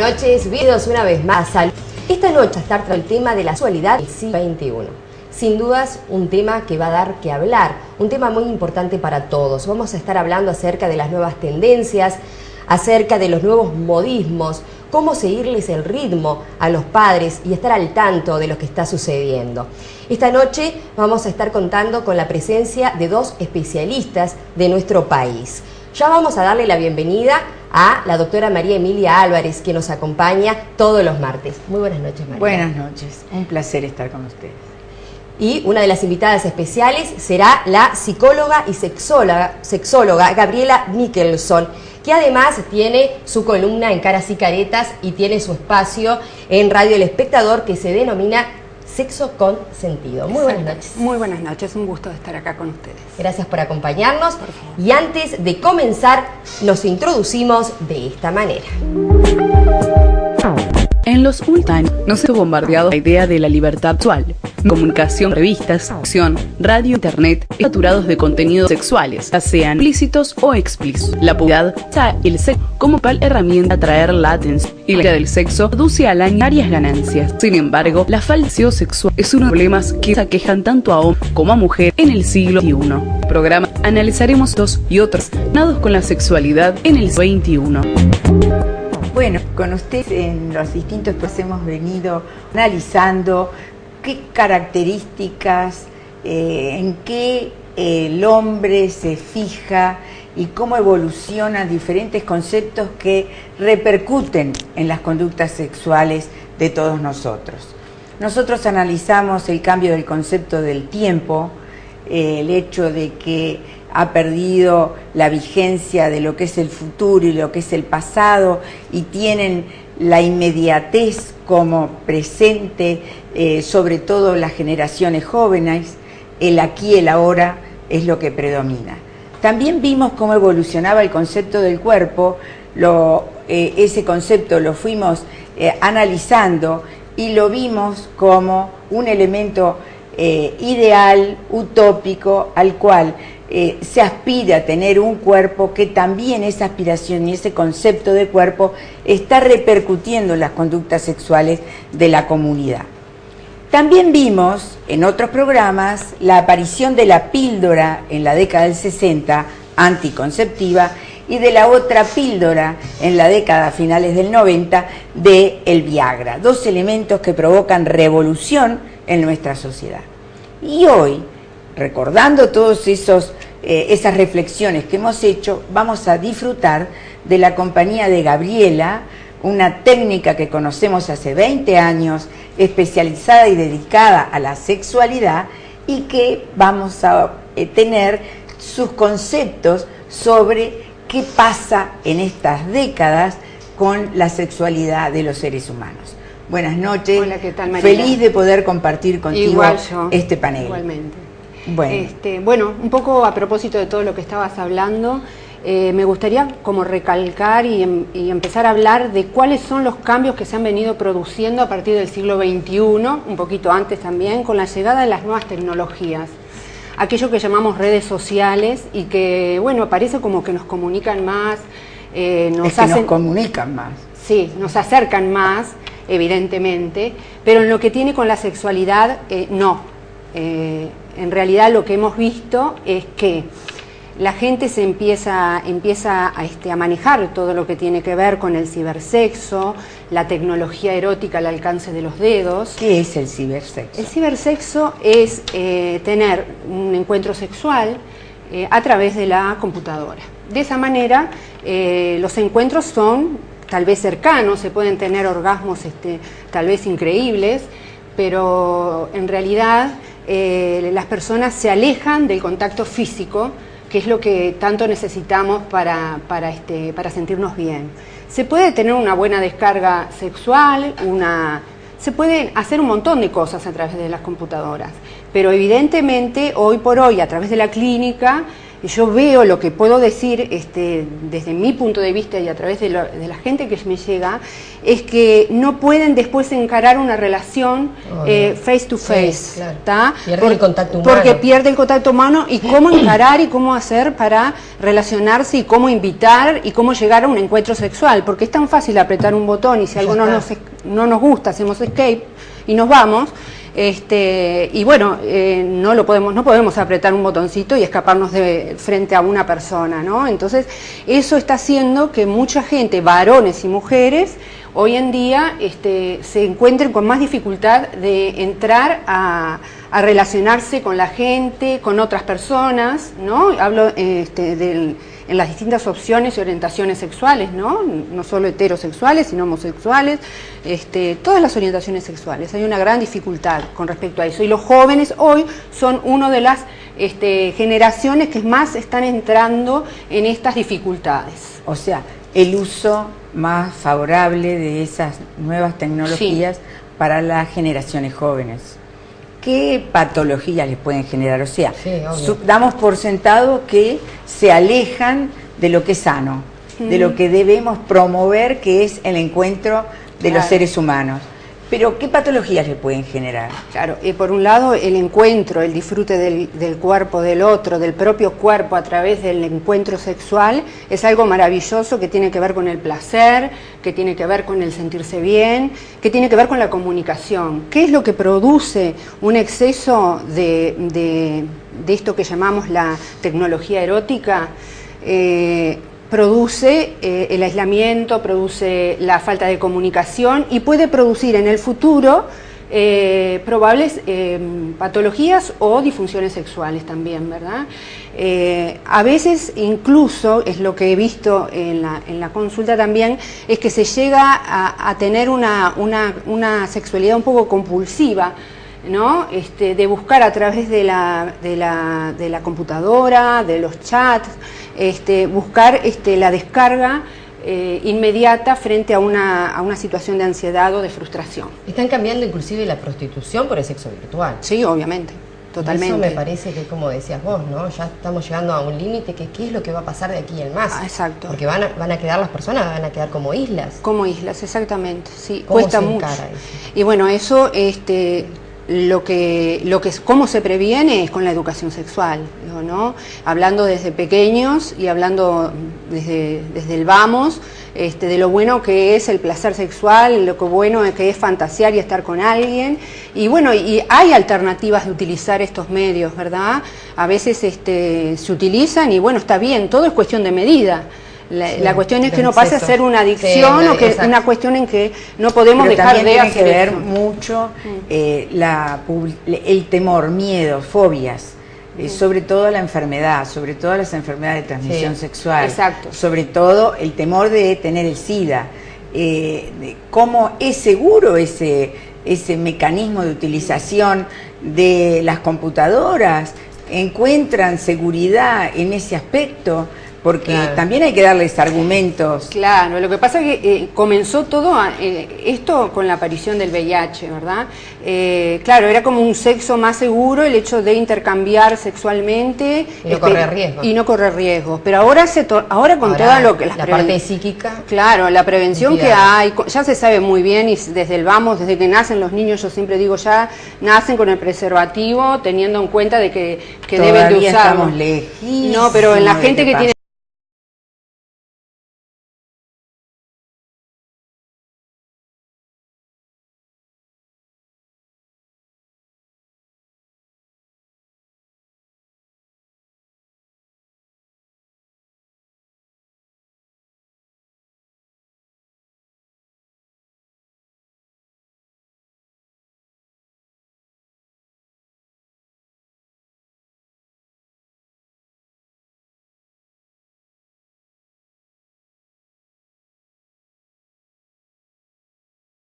Buenas noches, bienvenidos una vez más a Salud. Esta noche a estar tratando el tema de la sexualidad del siglo XXI. Sin dudas, un tema que va a dar que hablar, un tema muy importante para todos. Vamos a estar hablando acerca de las nuevas tendencias, acerca de los nuevos modismos, cómo seguirles el ritmo a los padres y estar al tanto de lo que está sucediendo. Esta noche vamos a estar contando con la presencia de dos especialistas de nuestro país. Ya vamos a darle la bienvenida a la doctora María Emilia Álvarez, que nos acompaña todos los martes. Muy buenas noches, María. Buenas noches, un placer estar con ustedes. Y una de las invitadas especiales será la psicóloga y sexóloga Gabriela Mickelson, que además tiene su columna en Caras y Caretas y tiene su espacio en Radio El Espectador que se denomina Sexo con Sentido. Muy buenas noches. Muy buenas noches, un gusto de estar acá con ustedes. Gracias por acompañarnos. Por favor. Y antes de comenzar, nos introducimos de esta manera. En los últimos años nos ha bombardeado la idea de la libertad sexual. Comunicación, revistas, acción, radio, internet, saturados de contenidos sexuales, ya sean implícitos o explícitos. La publicidad usa el sexo como tal herramienta para atraer la atención, y la idea del sexo produce al año varias ganancias. Sin embargo, la falsedad sexual es uno de los problemas que se aquejan tanto a hombre como a mujer en el siglo XXI. En el programa analizaremos estos y otros relacionados con la sexualidad en el siglo XXI. Bueno, con ustedes en los distintos pues hemos venido analizando qué características, en qué el hombre se fija y cómo evolucionan diferentes conceptos que repercuten en las conductas sexuales de todos nosotros. Nosotros analizamos el cambio del concepto del tiempo, el hecho de que ha perdido la vigencia de lo que es el futuro y lo que es el pasado y tienen la inmediatez como presente, sobre todo las generaciones jóvenes. El aquí y el ahora es lo que predomina. También vimos cómo evolucionaba el concepto del cuerpo, ese concepto lo fuimos analizando y lo vimos como un elemento ideal, utópico, al cual se aspira a tener un cuerpo, que también esa aspiración y ese concepto de cuerpo está repercutiendo en las conductas sexuales de la comunidad. También vimos en otros programas la aparición de la píldora en la década del 60, anticonceptiva, y de la otra píldora en la década finales del 90 de el Viagra, dos elementos que provocan revolución en nuestra sociedad. Y hoy, recordando todas esas reflexiones que hemos hecho, vamos a disfrutar de la compañía de Gabriela, una técnica que conocemos hace 20 años, especializada y dedicada a la sexualidad, y que vamos a tener sus conceptos sobre qué pasa en estas décadas con la sexualidad de los seres humanos. Buenas noches. Hola, ¿qué tal, María? Feliz de poder compartir contigo Igual yo, este panel. Igualmente. Bueno. Un poco a propósito de todo lo que estabas hablando, me gustaría como recalcar y empezar a hablar de cuáles son los cambios que se han venido produciendo a partir del siglo XXI, un poquito antes también, con la llegada de las nuevas tecnologías. Aquello que llamamos redes sociales y que, bueno, parece como que nos comunican más. Nos comunican más. Sí, nos acercan más, evidentemente, pero en lo que tiene con la sexualidad, no. En realidad lo que hemos visto es que la gente se empieza a manejar todo lo que tiene que ver con el cibersexo, la tecnología erótica al alcance de los dedos. ¿Qué es el cibersexo? El cibersexo es tener un encuentro sexual a través de la computadora. De esa manera, los encuentros son tal vez cercanos, se pueden tener orgasmos tal vez increíbles, pero en realidad las personas se alejan del contacto físico, que es lo que tanto necesitamos para sentirnos bien. Se puede tener una buena descarga sexual, se pueden hacer un montón de cosas a través de las computadoras, pero evidentemente hoy por hoy a través de la clínica yo veo, lo que puedo decir desde mi punto de vista y a través de la gente que me llega, es que no pueden después encarar una relación face to face. Sí, claro. Pierde el contacto humano. Porque pierde el contacto humano, y cómo encarar y cómo hacer para relacionarse y cómo invitar y cómo llegar a un encuentro sexual, porque es tan fácil apretar un botón y si algo no nos gusta, hacemos escape y nos vamos. Y bueno, no podemos apretar un botoncito y escaparnos de frente a una persona, ¿no? Entonces, eso está haciendo que mucha gente, varones y mujeres, hoy en día se encuentren con más dificultad de entrar a relacionarse con la gente, con otras personas, ¿no? Hablo en las distintas opciones y orientaciones sexuales, ¿no? No solo heterosexuales, sino homosexuales, todas las orientaciones sexuales. Hay una gran dificultad con respecto a eso. Y los jóvenes hoy son una de las generaciones que más están entrando en estas dificultades. O sea, el uso más favorable de esas nuevas tecnologías para las generaciones jóvenes. ¿Qué patologías les pueden generar? O sea, damos por sentado que se alejan de lo que es sano, de lo que debemos promover, que es el encuentro de los seres humanos. Pero, ¿qué patologías le pueden generar? Claro, por un lado, el encuentro, el disfrute del cuerpo del otro, del propio cuerpo a través del encuentro sexual, es algo maravilloso que tiene que ver con el placer, que tiene que ver con el sentirse bien, que tiene que ver con la comunicación. ¿Qué es lo que produce un exceso de esto que llamamos la tecnología erótica? Produce el aislamiento, produce la falta de comunicación y puede producir en el futuro probables patologías o disfunciones sexuales también, ¿verdad? A veces incluso, es lo que he visto en la consulta también, es que se llega a tener una sexualidad un poco compulsiva, ¿no? De buscar a través de la computadora, de los chats, buscar la descarga inmediata frente a una situación de ansiedad o de frustración. Están cambiando inclusive la prostitución por el sexo virtual. Sí, obviamente, totalmente. Eso me parece que, como decías vos, ¿no? Ya estamos llegando a un límite que qué es lo que va a pasar de aquí en más. Exacto. Porque van a quedar las personas, van a quedar como islas. Como islas, exactamente, sí. ¿Cómo cuesta se mucho. encara eso? Y bueno, eso cómo se previene es con la educación sexual, ¿no? Hablando desde pequeños y hablando desde el vamos, de lo bueno que es el placer sexual, lo que bueno que es fantasear y estar con alguien. Y bueno, y hay alternativas de utilizar estos medios, ¿verdad? A veces se utilizan y bueno, está bien, todo es cuestión de medida. La cuestión es que no pase a ser una adicción o que una cuestión en que no podemos dejar de hacer. Tiene que ver mucho el temor, miedo, fobias, sobre todo la enfermedad, sobre todo las enfermedades de transmisión sexual, sobre todo el temor de tener el SIDA. ¿Cómo es seguro ese mecanismo de utilización de las computadoras? ¿Encuentran seguridad en ese aspecto? Porque también hay que darles argumentos. Claro, lo que pasa es que comenzó todo esto con la aparición del VIH, ¿verdad? Claro, era como un sexo más seguro el hecho de intercambiar sexualmente y no correr riesgos. Y no correr riesgos. Pero ahora con toda lo que la parte psíquica. Claro, la prevención que hay, ya se sabe muy bien y desde el vamos, desde que nacen los niños, yo siempre digo, ya nacen con el preservativo, teniendo en cuenta de que deben de usarlo. Estamos lejísimos. No, pero en la gente que tiene